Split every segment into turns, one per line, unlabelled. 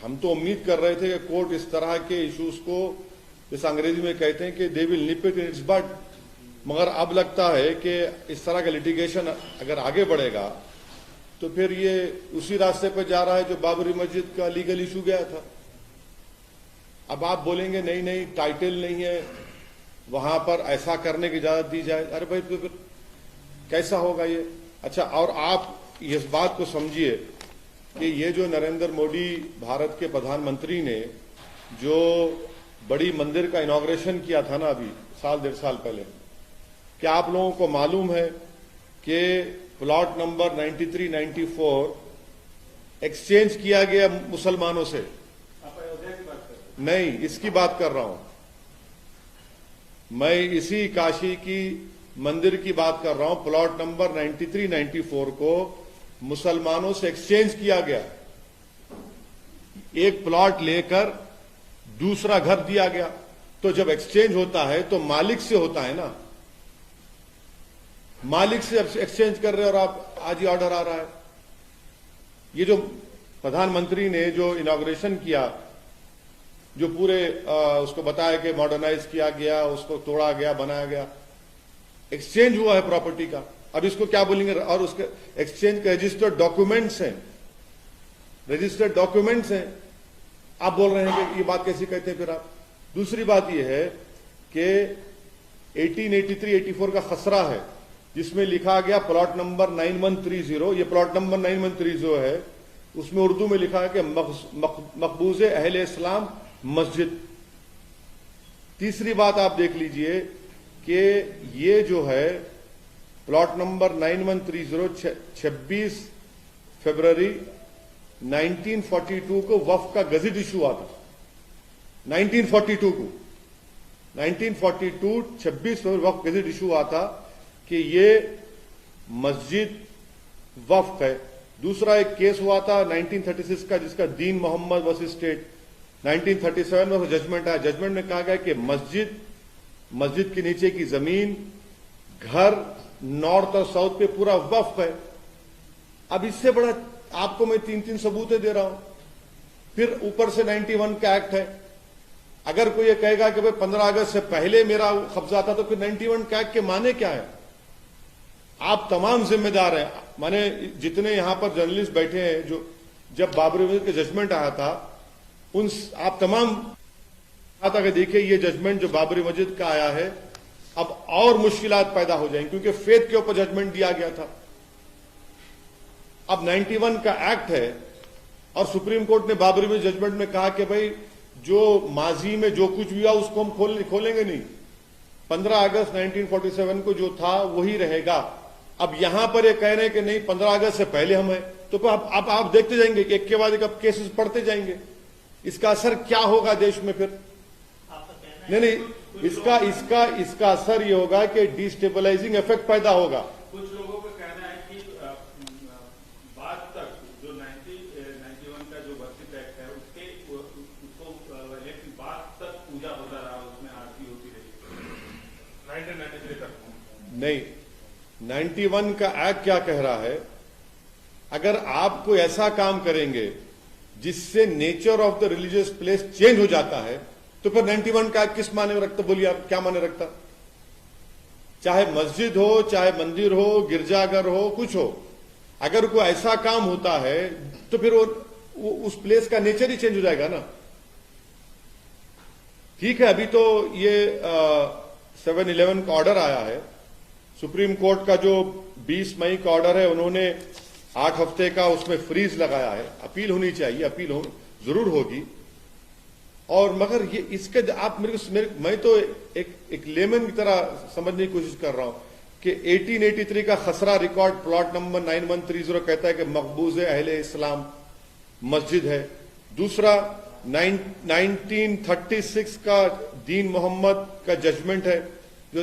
हम तो उम्मीद कर रहे थे कि कोर्ट इस तरह के इश्यूज को, जैसे अंग्रेजी में कहते हैं कि they will nib it in its but, मगर अब लगता है कि इस तरह का लिटिगेशन अगर आगे बढ़ेगा तो फिर ये उसी रास्ते पर जा रहा है जो बाबरी मस्जिद का लीगल इशू गया था। अब आप बोलेंगे नहीं नहीं टाइटल नहीं है, वहां पर ऐसा करने की इजाजत दी जाए। अरे भाई तो फिर कैसा होगा ये? अच्छा, और आप इस बात को समझिए कि ये जो नरेंद्र मोदी भारत के प्रधानमंत्री ने जो बड़ी मंदिर का इनॉग्रेशन किया था ना अभी साल 1.5 साल पहले, क्या आप लोगों को मालूम है कि प्लॉट नंबर 93-94 एक्सचेंज किया गया मुसलमानों से?
आप अयोध्या की बात कर रहे हैं?
नहीं, इसकी बात कर रहा हूं मैं, इसी काशी की मंदिर की बात कर रहा हूं। प्लॉट नंबर 93-94 को मुसलमानों से एक्सचेंज किया गया। एक प्लॉट लेकर दूसरा घर दिया गया। तो जब एक्सचेंज होता है तो मालिक से होता है ना, मालिक से एक्सचेंज कर रहे हो और आप आज ही ऑर्डर आ रहा है। ये जो प्रधानमंत्री ने जो इनॉग्रेशन किया, जो पूरे उसको बताया कि मॉडर्नाइज किया गया, उसको तोड़ा गया, बनाया गया, एक्सचेंज हुआ है प्रॉपर्टी का। अब इसको क्या बोलेंगे? और उसके एक्सचेंज के रजिस्टर्ड डॉक्यूमेंट्स हैं, रजिस्टर्ड डॉक्यूमेंट्स हैं। आप बोल रहे हैं कि ये बात कैसी कहते हैं फिर आप? दूसरी बात यह है कि 1883-84 का खसरा है जिसमें लिखा गया प्लॉट नंबर 9130, ये प्लॉट नंबर 9130 है, उसमें उर्दू में लिखा है कि मकबूज अहले इस्लाम मस्जिद। तीसरी बात आप देख लीजिए कि ये जो है प्लॉट नंबर 9130 26 फरवरी 1942 को वक्फ का गजट इशू हुआ था। 1942 को 1942 26 फरवरी वक्फ गजट इशू हुआ था कि ये मस्जिद वक्फ है। दूसरा एक केस हुआ था 1936 का जिसका दीन मोहम्मद वर्सेस स्टेट, 1937 में जजमेंट आया। जजमेंट में कहा गया कि मस्जिद के नीचे की जमीन, घर नॉर्थ और साउथ पे पूरा वक्फ है। अब इससे बड़ा आपको मैं 3 सबूतें दे रहा हूं। फिर ऊपर से 91 का एक्ट है। अगर कोई ये कहेगा कि भाई 15 अगस्त से पहले मेरा कब्जा था, तो फिर 91 का एक्ट के माने क्या है? आप तमाम जिम्मेदार हैं। माने जितने यहां पर जर्नलिस्ट बैठे हैं, जो जब बाबरी मस्जिद का जजमेंट आया था, उन आप तमाम था कि देखिए ये जजमेंट जो बाबरी मस्जिद का आया है, अब और मुश्किलात पैदा हो जाएंगी क्योंकि फेथ के ऊपर जजमेंट दिया गया था। अब 91 का एक्ट है और सुप्रीम कोर्ट ने बाबरी मस्जिद जजमेंट में कहा कि भाई जो माजी में जो कुछ भी हुआ उसको हम खोलेंगे नहीं। 15 अगस्त 1947 को जो था वही रहेगा। अब यहां पर ये कह रहे हैं कि नहीं 15 अगस्त से पहले हम हैं, तो अब आप देखते जाएंगे कि एक के बाद एक अब केसेस पढ़ते जाएंगे। इसका असर क्या होगा देश में फिर? नहीं, इसका असर ये होगा कि डिस्टेबलाइजिंग इफेक्ट पैदा होगा।
कुछ लोगों का कहना है कि बाद तक जो 91 का जो वर्षित एक्ट है उसको लेकिन बाद तक पूजा होता रहा, उसमें आरती होती रही 1993 तक।
नहीं, 91 का एक्ट क्या कह रहा है? अगर आप कोई ऐसा काम करेंगे जिससे nature of the religious place change हो जाता है, तो फिर 91 का एक्ट किस माने में रखता? बोलिए आप, क्या माने रखता? चाहे मस्जिद हो, चाहे मंदिर हो, गिरजाघर हो, कुछ हो, अगर कोई ऐसा काम होता है तो फिर वो उस प्लेस का नेचर ही चेंज हो जाएगा ना। ठीक है, अभी तो ये 7/11 का ऑर्डर आया है। सुप्रीम कोर्ट का जो 20 मई का ऑर्डर है, उन्होंने 8 हफ्ते का उसमें फ्रीज लगाया है। अपील होनी चाहिए, अपील जरूर होगी। और मगर ये इसके आप मैं तो एक लेमन की तरह समझने की कोशिश कर रहा हूं कि 1883 का खसरा रिकॉर्ड प्लॉट नंबर 9130 कहता है कि मकबूज अहले इस्लाम मस्जिद है। दूसरा 1936 का दीन मोहम्मद का जजमेंट है जो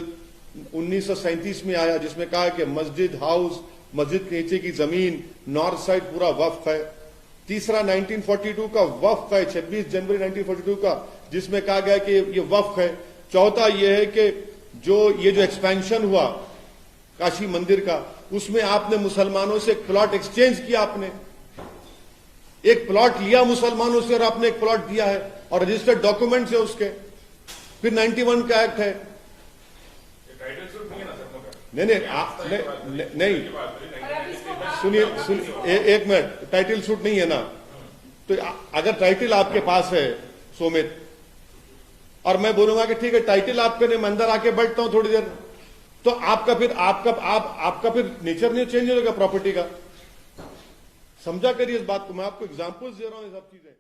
1937 में आया, जिसमें कहा कि मस्जिद हाउस, मस्जिद के नीचे की जमीन, नॉर्थ साइड पूरा वक्फ है। तीसरा 1942 का वक्फ है, 26 जनवरी 1942 का, जिसमें कहा गया कि ये वक्फ है। चौथा यह है कि ये जो एक्सपेंशन हुआ काशी मंदिर का, उसमें आपने मुसलमानों से प्लॉट एक्सचेंज किया। आपने एक प्लॉट लिया मुसलमानों से और आपने एक प्लॉट दिया है और रजिस्टर्ड डॉक्यूमेंट्स है उसके, फिर 91 का एक्ट है।
टाइटल सूट नहीं है ना सर मगर
नहीं सुनिए एक मिनट, टाइटल सूट नहीं है ना, तो अगर टाइटल आपके पास है सोमित और मैं बोलूंगा कि ठीक है टाइटल आपके नहीं, मैं अंदर आके बैठता हूं थोड़ी देर, तो आपका फिर नेचर नहीं चेंज हो जाएगा प्रॉपर्टी का। समझा करिए इस बात को, मैं आपको एग्जांपल्स दे रहा हूं, ये सब चीजें।